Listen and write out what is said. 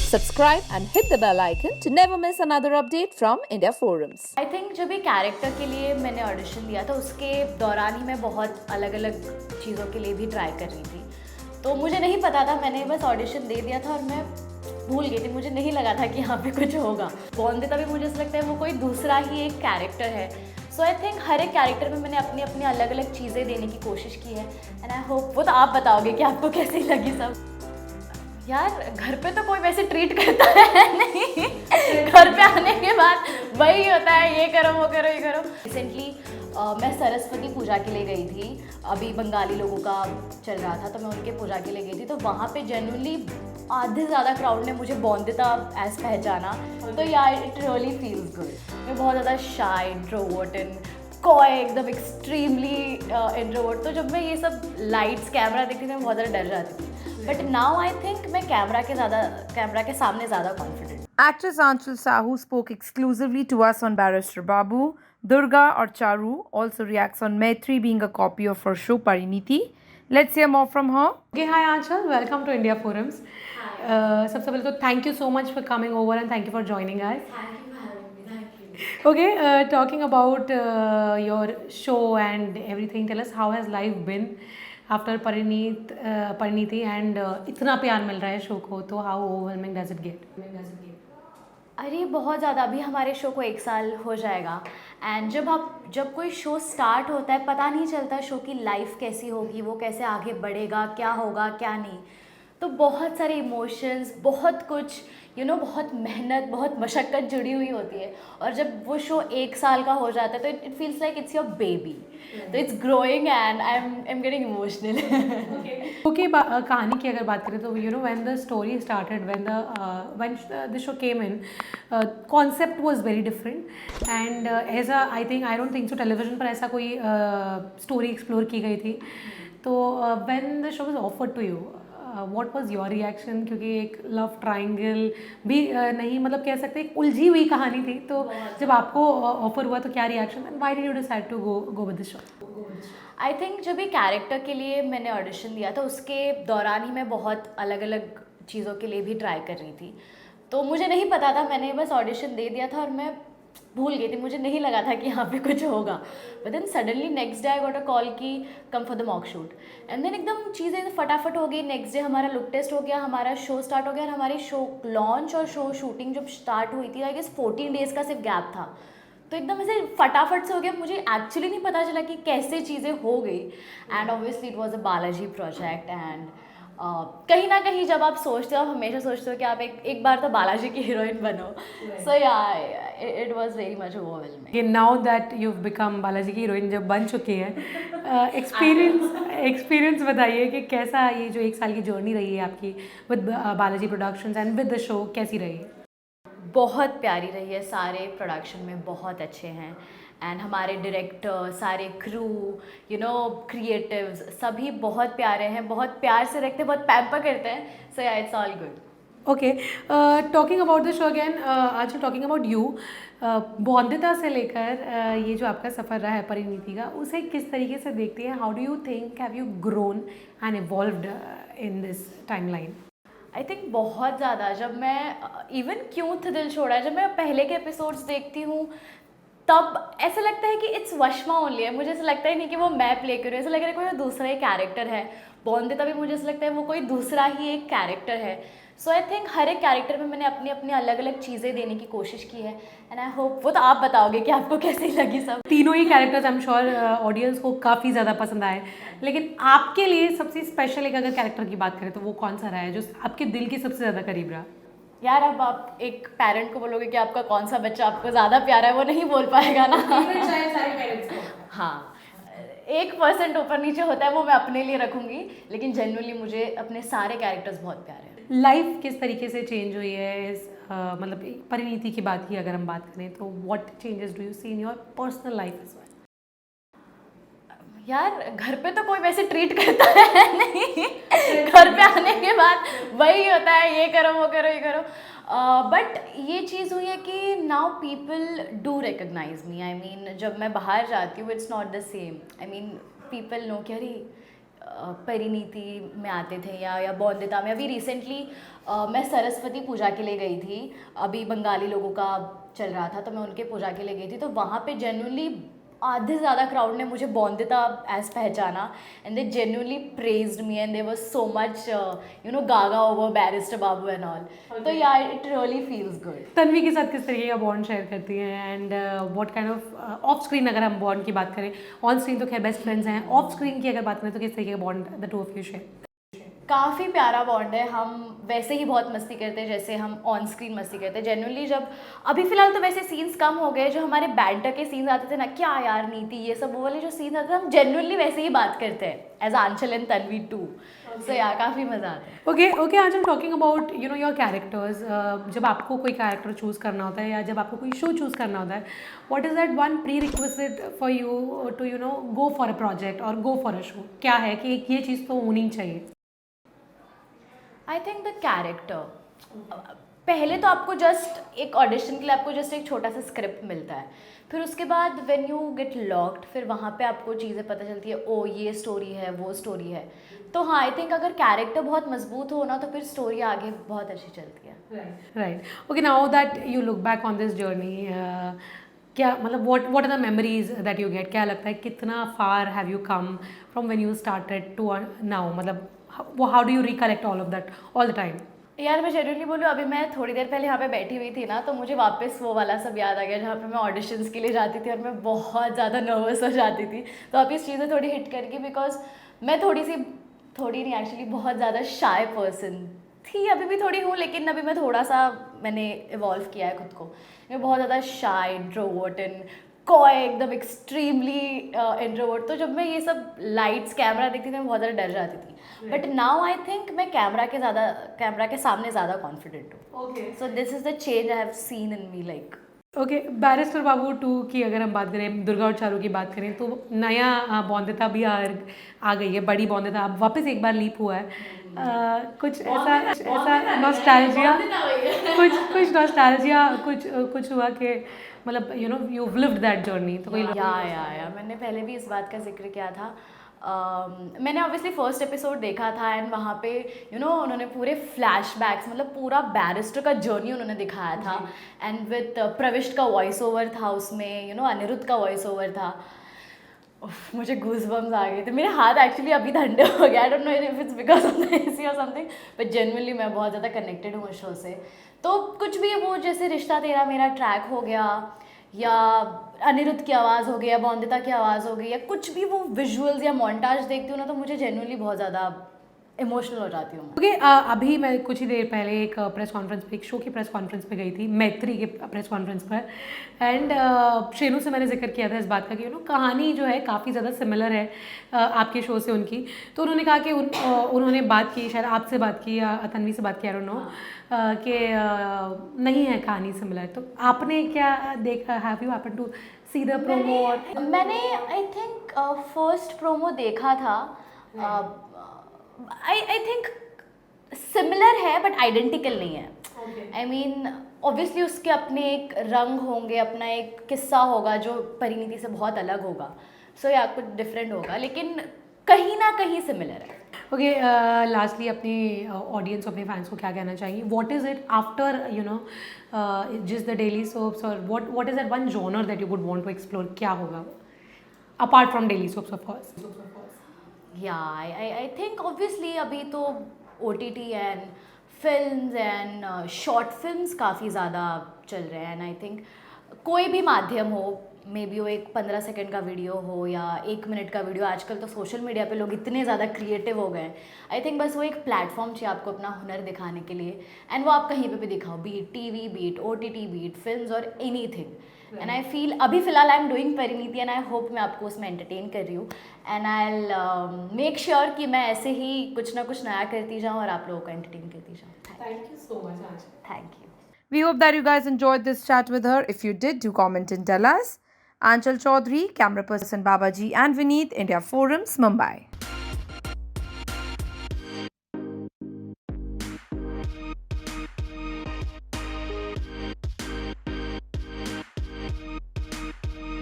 Subscribe and hit the bell icon to never miss another update from India Forums. I think जब ये character के लिए मैंने audition दिया था उसके दौरान ही मैं बहुत अलग अलग चीज़ों के लिए भी ट्राई कर रही थी, तो मुझे नहीं पता था, मैंने बस ऑडिशन दे दिया था और मैं भूल गई थी, मुझे नहीं लगा था कि यहाँ पे कुछ होगा। बॉन्दिता भी मुझे ऐसा लगता है वो कोई दूसरा ही एक कैरेक्टर है। सो आई थिंक हर एक कैरेक्टर में मैंने अपनी अपनी अलग अलग चीज़ें देने की कोशिश की है एंड आई होप वो तो आप बताओगे कि आपको कैसी लगी सब। यार घर पे तो कोई वैसे ट्रीट करता है नहीं, घर पे आने के बाद वही होता है, ये करो वो करो ये करो। रिसेंटली मैं सरस्वती पूजा के लिए गई थी, अभी बंगाली लोगों का चल रहा था तो मैं उनके पूजा के लिए गई थी, तो वहाँ पे जेन्युइनली आधे से ज़्यादा क्राउड ने मुझे बॉन्दिता एज पहचाना, तो यार इट रियली फील्स गुड। मैं बहुत ज़्यादा शाय इंट्रोवर्ट एंड कॉय एकदम एक्सट्रीमली इंट्रोवर्ट, तो जब मैं ये सब लाइट्स कैमरा देखती थी मैं बहुत ज़्यादा डर जाती थी, बट नाउ आई थिंक मैं कैमरा के सामने ज़्यादा confident. Actress Anshul Sahu spoke exclusively to us on Barrister Babu. Durga or Charu also reacts on Maitri being a copy of her show Pariniti. Let's hear more from her. Okay, hi Anshul, welcome to India Forums. सबसे पहले तो thank you so much for coming over and thank you for joining us. Thank you for having me. Thank you. Okay, talking about your show and everything, tell us how has life been after Pariniti and इतना प्यार मिल रहा है show को, तो how overwhelming does it get? अरे बहुत ज़्यादा, अभी हमारे शो को 1 साल हो जाएगा एंड जब कोई शो स्टार्ट होता है पता नहीं चलता शो की लाइफ कैसी होगी, वो कैसे आगे बढ़ेगा, क्या होगा क्या नहीं, तो बहुत सारे इमोशंस, बहुत कुछ बहुत मेहनत, बहुत मशक्क़त जुड़ी हुई होती है, और जब वो शो 1 साल का हो जाता है तो it feels like it's your baby, तो it's growing and I am getting emotional. Okay, कहानी की अगर बात करें तो when the story started, when the show came in, concept was very different and ऐसा I don't think so television पर ऐसा कोई स्टोरी एक्सप्लोर की गई थी, तो when the show was offered to you, what was your reaction? क्योंकि एक लव ट्रायंगल भी नहीं, मतलब कह सकते एक उलझी हुई कहानी थी, तो जब आपको ऑफर हुआ तो क्या reaction and why did you decide to go with the show? I think जब ये कैरेक्टर के लिए मैंने ऑडिशन दिया था उसके दौरान ही मैं बहुत अलग अलग चीज़ों के लिए भी ट्राई कर रही थी, तो मुझे नहीं पता था, मैंने बस ऑडिशन दे दिया था और मैं भूल गई थी, मुझे नहीं लगा था कि यहाँ पे कुछ होगा, but then suddenly next day I got a call की come for the mock shoot and then एकदम चीज़ें फटाफट हो गई। नेक्स्ट डे हमारा लुक टेस्ट हो गया, हमारा शो स्टार्ट हो गया, और हमारी शो लॉन्च और शो शूटिंग जब स्टार्ट हुई थी आई गेस 14 डेज़ का सिर्फ गैप था, तो एकदम ऐसे फटाफट से हो गया, मुझे एक्चुअली नहीं पता चला कि कैसे चीज़ें हो गई and obviously it was a Balaji project and कहीं ना कहीं जब आप सोचते हो, आप हमेशा सोचते हो कि आप एक बार तो बालाजी की हीरोइन बनो, सो या it was very much overwhelming. Now that you become Balaji की हीरोइन जब बन चुकी है, एक्सपीरियंस बताइए कि कैसा ये जो 1 साल की जर्नी रही है आपकी with Balaji productions and with the show, कैसी रही है? बहुत प्यारी रही है, सारे प्रोडक्शन में बहुत अच्छे हैं एंड हमारे डायरेक्टर, सारे क्रू, क्रिएटिव्स सभी बहुत प्यारे हैं, बहुत प्यार से रखते हैं, बहुत पैम्पर करते हैं, सो या it's all good. Okay, talking about the show again, आज टॉकिंग अबाउट यू, बॉन्दिता से लेकर ये जो आपका सफ़र रहा है परिणीति का, उसे किस तरीके से देखती हैं? How do you think have you grown and evolved in this timeline? I think बहुत ज़्यादा, जब मैं इवन क्यों था दिल छोड़ा, जब मैं पहले के एपिसोड्स देखती हूँ तब ऐसा लगता है कि इट्स वशमा ओनली है, मुझे ऐसा लगता ही नहीं कि वो मैं प्ले कर रही हूँ, ऐसा लग रहा है कोई दूसरा ही कैरेक्टर है। बॉन्दिता भी मुझे ऐसा लगता है वो कोई दूसरा ही एक कैरेक्टर है। सो आई थिंक हर एक कैरेक्टर में मैंने अपनी अपनी अलग अलग चीज़ें देने की कोशिश की है एंड आई होप वो तो आप बताओगे कि आपको कैसी लगी सब। तीनों ही characters I am sure audience को काफ़ी ज़्यादा पसंद आए, लेकिन आपके लिए सबसे स्पेशल एक अगर कैरेक्टर की बात करें तो वो कौन सा रहा है जो आपके दिल के सबसे ज़्यादा करीब रहा? यार अब आप एक पेरेंट को बोलोगे कि आपका कौन सा बच्चा आपको ज़्यादा प्यारा है, वो नहीं बोल पाएगा ना। हाँ, 1% ऊपर नीचे होता है, वो मैं अपने लिए रखूँगी, लेकिन जनरली मुझे अपने सारे कैरेक्टर्स बहुत प्यारे हैं। लाइफ किस तरीके से चेंज हुई है मतलब परिणीति की बात की अगर हम बात करें तो what changes do you see in your personal life as well? यार घर पे तो कोई वैसे ट्रीट करता है नहीं, घर पे आने के बाद वही होता है, ये करो वो करो ये करो, बट ये चीज़ हुई है कि now people do recognize me. I mean जब मैं बाहर जाती हूँ it's not the same, I mean people know कि अरे परिणीति में आते थे या बौंदिता में। अभी रिसेंटली मैं सरस्वती पूजा के लिए गई थी, अभी बंगाली लोगों का चल रहा था तो मैं उनके पूजा के लिए गई थी, तो वहाँ पे जेन्युइनली आधे से ज़्यादा क्राउड ने मुझे बौंदिता एज पहचाना and they genuinely praised me and they was so much gaga over barrister Babu and all. तो या it really feels good. Tanvi के साथ किस तरीके का बॉन्ड शेयर करती हैं and what kind of of screen, अगर हम बॉन्ड की बात करें, ऑन स्क्रीन तो खैर बेस्ट फ्रेंड्स हैं, ऑफ स्क्रीन की अगर बात करें तो किस तरीके का bond the two of you share? काफ़ी प्यारा बॉन्ड है। हम वैसे ही बहुत मस्ती करते हैं जैसे हम ऑन स्क्रीन मस्ती करते हैं जेन्युइनली। जब अभी फ़िलहाल तो वैसे सीन्स कम हो गए, जो हमारे बैंटर के सीन्स आते थे ना, क्या यार नीति, ये सब वो वाले जो सीन्स आते थे, हम जेन्युइनली वैसे ही बात करते हैं as Anchal and Tanvi too. So यार काफ़ी मज़ा आता है। Okay Anchal, talking about your characters, जब आपको कोई कैरेक्टर चूज़ करना होता है या जब आपको कोई शो चूज़ करना होता है, what is that one prerequisite for you to go for a project और गो फॉर अ शो? क्या है कि एक ये चीज़ तो होनी चाहिए? I think the character. पहले तो आपको जस्ट एक ऑडिशन के लिए आपको जस्ट एक छोटा सा स्क्रिप्ट मिलता है, फिर उसके बाद व्हेन यू गेट लॉक्ड फिर वहाँ पे आपको चीज़ें पता चलती है, ओ ये स्टोरी है, वो स्टोरी है। तो हाँ, आई थिंक अगर कैरेक्टर बहुत मजबूत हो ना तो फिर स्टोरी आगे बहुत अच्छी चलती है। Right. Okay, now that you look back on this journey, क्या मतलब what are the memories that you get? क्या लगता है कितना far have you come from when you started to now? मतलब how do you recollect all of that all the time? यार मैं genuinely बोलूँ, अभी मैं थोड़ी देर पहले यहाँ पे बैठी हुई थी ना, तो मुझे वापस वो वाला सब याद आ गया जहाँ पे मैं ऑडिशंस के लिए जाती थी और मैं बहुत ज़्यादा नर्वस हो जाती थी। तो अब इस चीज़ें थोड़ी हिट करके, बिकॉज मैं थोड़ी नहीं एक्चुअली बहुत ज़्यादा शाय पर्सन थी, अभी भी थोड़ी हूँ, लेकिन अभी मैं थोड़ा सा मैंने इवॉल्व किया है खुद को। मैं बहुत ज़्यादा शाय, इंट्रोवर्ट एंड कॉय, एकदम एक्सट्रीमली इंट्रोवर्ट। तो जब मैं ये सब लाइट्स कैमरा देखती थी मैं बहुत ज़्यादा डर जाती थी, बट नाउ आई थिंक मैं कैमरा के सामने ज़्यादा कॉन्फिडेंट हूँ। So this is the change I have seen in me like. Okay, barrister Babu 2 की अगर हम बात करें, दुर्गा और चारू की बात करें, तो नया बौंदिता भी आ गई है, बड़ी बौंदिता अब वापस एक बार लीप हुआ है। कुछ ऐसा नॉस्टैल्जिया, कुछ नॉस्टैल्जिया कुछ हुआ कि मतलब यू लिव्ड दैट जर्नी? तो कोई या मैंने पहले भी इस बात का जिक्र किया था। मैंने ऑब्वियसली फर्स्ट एपिसोड देखा था एंड वहाँ पे उन्होंने पूरे फ्लैशबैक्स, मतलब पूरा बैरिस्टर का जर्नी उन्होंने दिखाया था एंड विद प्रविष्ट का वॉइस ओवर था उसमें, अनिरुद्ध का वॉइस ओवर था। मुझे गूज़बम्स आ गए थे, मेरे हाथ एक्चुअली अभी ठंडे हो गए। I don't know if it's because of the AC और समथिंग, बट जेन्युइनली मैं बहुत ज़्यादा कनेक्टेड हूँ उस शो से। तो कुछ भी वो जैसे रिश्ता तेरा मेरा ट्रैक हो गया, या अनिरुद्ध की आवाज़ हो गई, या बौंदिता की आवाज़ हो गई, या कुछ भी वो विजुअल्स या मोन्टाज देखती हूँ ना, तो मुझे जेन्युइनली बहुत ज़्यादा इमोशनल हो जाती हूँ। ओके, अभी मैं कुछ ही देर पहले एक प्रेस कॉन्फ्रेंस पे, एक शो की प्रेस कॉन्फ्रेंस पे गई थी, मैत्री के प्रेस कॉन्फ्रेंस पर, एंड शेनू से मैंने जिक्र किया था इस बात का कि कहानी जो है काफ़ी ज़्यादा सिमिलर है आपके शो से उनकी। तो उन्होंने कहा कि उन्होंने बात की, शायद आपसे बात की या तन्वी से बात की, आई डोंट नो, कि नहीं है कहानी सिमिलर। तो आपने क्या देखा? Have you happen to see the promo? मैंने आई थिंक फर्स्ट प्रोमो देखा था। आई थिंक सिमिलर है बट आइडेंटिकल नहीं है। आई मीन ऑब्वियसली उसके अपने एक रंग होंगे, अपना एक किस्सा होगा जो परिणीति से बहुत अलग होगा। सो या कुछ डिफरेंट होगा, लेकिन कहीं ना कहीं सिमिलर है। ओके, लास्टली अपनी ऑडियंस, अपने फैंस को क्या कहना चाहिए? व्हाट इज़ इट आफ्टर जिस द डेली सोप्स, और what is that one genre that you would want to explore? क्या होगा apart from daily soaps of course? या आई थिंक ऑब्वियसली अभी तो OTT and films and short films काफ़ी ज़्यादा चल रहे हैं, एंड आई थिंक कोई भी माध्यम हो, मे बी वो एक 15 सेकंड का वीडियो हो या 1 मिनट का वीडियो, आजकल तो सोशल मीडिया पे लोग इतने ज़्यादा क्रिएटिव हो गए हैं। आई थिंक बस वो एक प्लेटफॉर्म चाहिए आपको अपना हुनर दिखाने के लिए, एंड वो आप कहीं पे भी दिखाओ, be it TV, be it OTT, be it films और एनीथिंग। एंड आई फील अभी फ़िलहाल I am doing Parineeti and I hope मैं आपको उसमें एंटरटेन कर रही हूँ, and I will make sure कि मैं ऐसे ही कुछ ना कुछ नया करती जाऊँ और आप लोगों को एंटरटेन करती जाऊँ। Thank you so much, Anshul. Thank you. We hope that you guys enjoyed this chat with her. If you did, do comment and tell us. Anchal Chaudhary, camera person Babaji and Vineet, India Forums, Mumbai.